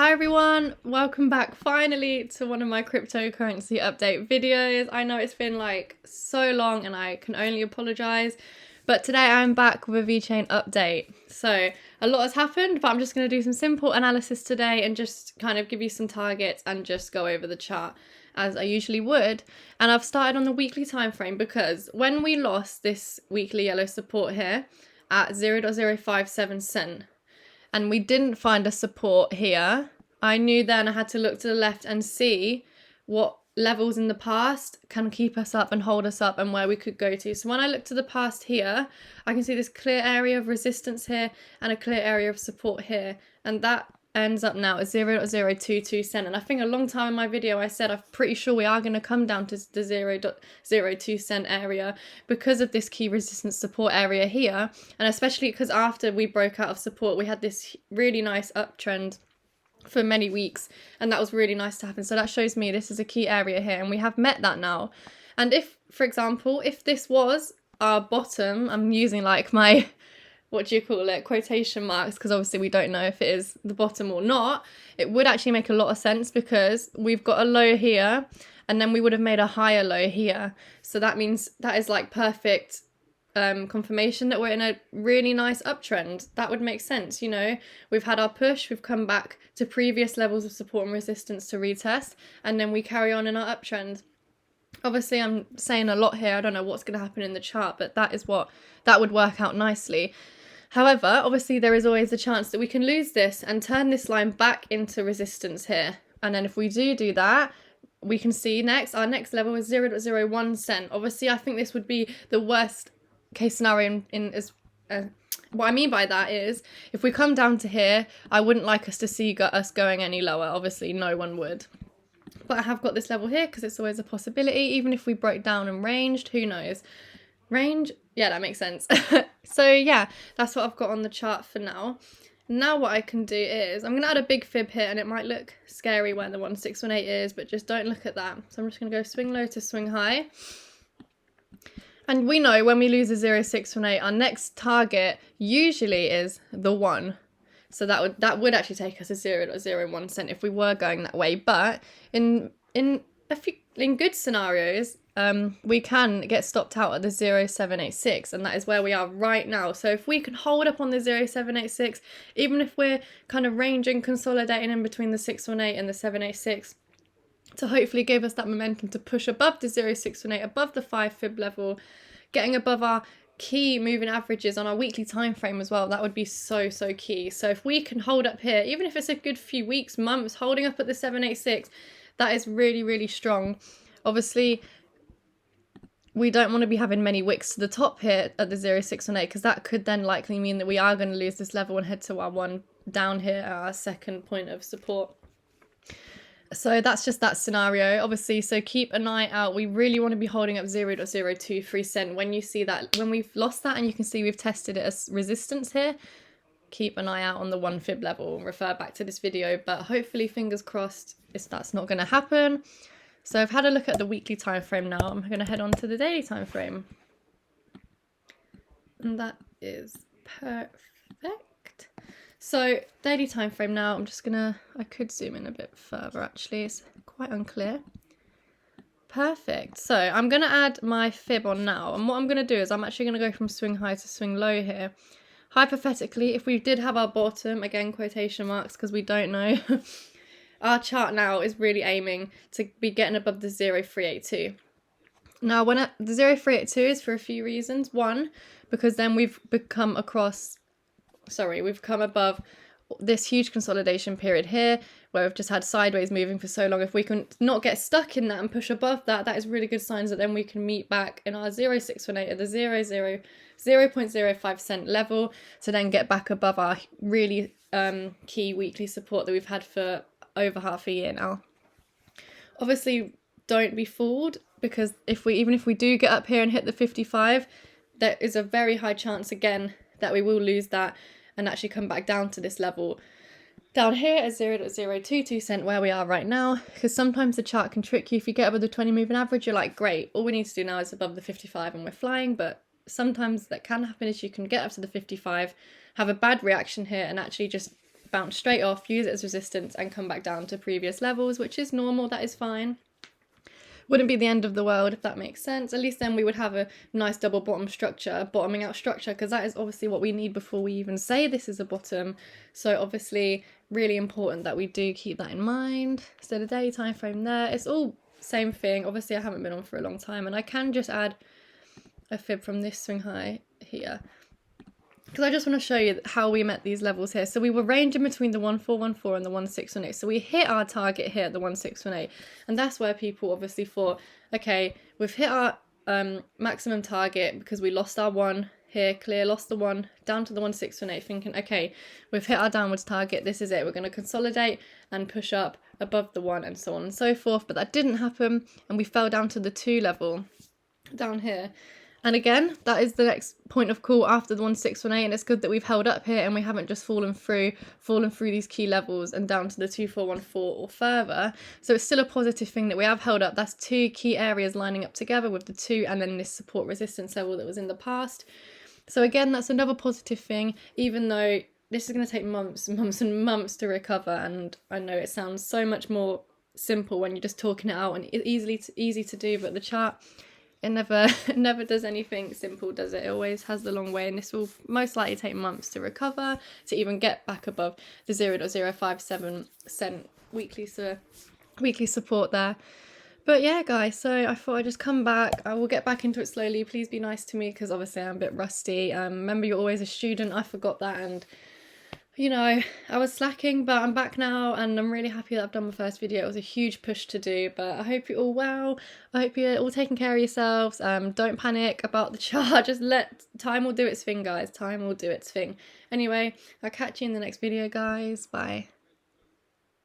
Hi everyone, welcome back finally to one of my cryptocurrency update videos. I know it's been like so long and I can only apologize, but today I'm back with a Vechain update. So a lot has happened, but I'm just going to do some simple analysis today and just kind of give you some targets and just go over the chart as I usually would. And I've started on the weekly time frame because when we lost this weekly yellow support here at 0.057 cent, and we didn't find a support here, I knew then I had to look to the left and see what levels in the past can keep us up and hold us up and where we could go to. So when I look to the past here, I can see this clear area of resistance here and a clear area of support here, and that ends up now at 0.022 cent. And I think a long time in my video I said I'm pretty sure we are going to come down to the 0.02 cent area because of this key resistance support area here, and especially because after we broke out of support we had this really nice uptrend for many weeks, and that was really nice to happen. So that shows me this is a key area here and we have met that now. And if, for example, if this was our bottom, I'm using like my quotation marks, because obviously we don't know if it is the bottom or not, it would actually make a lot of sense because we've got a low here and then we would have made a higher low here. So that means that is like perfect confirmation that we're in a really nice uptrend. That would make sense, you know. We've had our push, we've come back to previous levels of support and resistance to retest, and then we carry on in our uptrend. Obviously I'm saying a lot here, I don't know what's going to happen in the chart, but that would work out nicely. However, obviously there is always a chance that we can lose this and turn this line back into resistance here. And then if we do that, we can see our next level is 0.01 cent. Obviously, I think this would be the worst case scenario what I mean by that is if we come down to here, I wouldn't like us to see us going any lower. Obviously, no one would. But I have got this level here because it's always a possibility. Even if we broke down and ranged, who knows? Range, yeah, that makes sense. So yeah, that's what I've got on the chart for now. Now what I can do is, I'm going to add a big fib here, and it might look scary where the 1618 is, but just don't look at that. So I'm just going to go swing low to swing high. And we know when we lose a 0.618, our next target usually is the 1. So that would actually take us to 0.01 cent if we were going that way. But in good scenarios, we can get stopped out at the 0.786, and that is where we are right now. So if we can hold up on the 0.786, even if we're kind of ranging, consolidating in between the 618 and the 786, to hopefully give us that momentum to push above the 0.618, above the 5 fib level, getting above our key moving averages on our weekly time frame as well, that would be so key. So if we can hold up here, even if it's a good few weeks, months, holding up at the 786, that is really strong. Obviously we don't want to be having many wicks to the top here at the 0.618, because that could then likely mean that we are going to lose this level and head to our 1 down here at our second point of support. So that's just that scenario, obviously. So keep an eye out. We really want to be holding up 0.023 cent. When you see that, when we've lost that and you can see we've tested it as resistance here, keep an eye out on the 1 fib level and refer back to this video. But hopefully, fingers crossed, that's not going to happen. So I've had a look at the weekly time frame now. I'm going to head on to the daily time frame. And that is perfect. So daily time frame now, I could zoom in a bit further actually, it's quite unclear. Perfect. So I'm going to add my fib on now, and what I'm going to do is I'm actually going to go from swing high to swing low here. Hypothetically, if we did have our bottom, again quotation marks because we don't know, our chart now is really aiming to be getting above the 0.382. Now the 0.382 is for a few reasons. One, because then we've come above this huge consolidation period here where we've just had sideways moving for so long. If we can not get stuck in that and push above that, that is really good signs that then we can meet back in our 0.618 at the 0.05 cent level to then get back above our really key weekly support that we've had for over half a year now. Obviously, don't be fooled, because even if we do get up here and hit the 55, there is a very high chance again that we will lose that and actually come back down to this level down here at 0.022 cent where we are right now, because sometimes the chart can trick you. If you get above the 20 moving average, you're like, great, all we need to do now is above the 55 and we're flying. But sometimes that can happen, is you can get up to the 55, have a bad reaction here and actually just bounce straight off, use it as resistance and come back down to previous levels, which is normal, that is fine. Wouldn't be the end of the world if that makes sense. At least then we would have a nice double bottom structure, bottoming out structure, because that is obviously what we need before we even say this is a bottom. So obviously really important that we do keep that in mind. So the daily time frame there, it's all same thing. Obviously I haven't been on for a long time, and I can just add a fib from this swing high here, because I just want to show you how we met these levels here. So we were ranging between the 1414 and the 1618. So we hit our target here at the 1618. And that's where people obviously thought, okay, we've hit our maximum target because we lost our one here, clear, lost the one, down to the 1618, thinking, okay, we've hit our downwards target. This is it. We're going to consolidate and push up above the one and so on and so forth. But that didn't happen. And we fell down to the 2 level down here. And again, that is the next point of call after the 1618, and it's good that we've held up here and we haven't just fallen through these key levels and down to the 2414 or further. So it's still a positive thing that we have held up. That's 2 key areas lining up together with the 2 and then this support resistance level that was in the past. So again, that's another positive thing, even though this is going to take months and months and months to recover. And I know it sounds so much more simple when you're just talking it out and easy to do, but the chart, it never does anything simple, does it? It always has the long way, and this will most likely take months to recover, to even get back above the 0.057 cent weekly support there. But yeah, guys, so I thought I'd just come back. I will get back into it slowly. Please be nice to me, because obviously I'm a bit rusty. Remember, you're always a student. I forgot that, and you know, I was slacking, but I'm back now and I'm really happy that I've done my first video. It was a huge push to do, but I hope you're all well. I hope you're all taking care of yourselves. Don't panic about the chart. Just time will do its thing, guys. Time will do its thing. Anyway, I'll catch you in the next video, guys. Bye.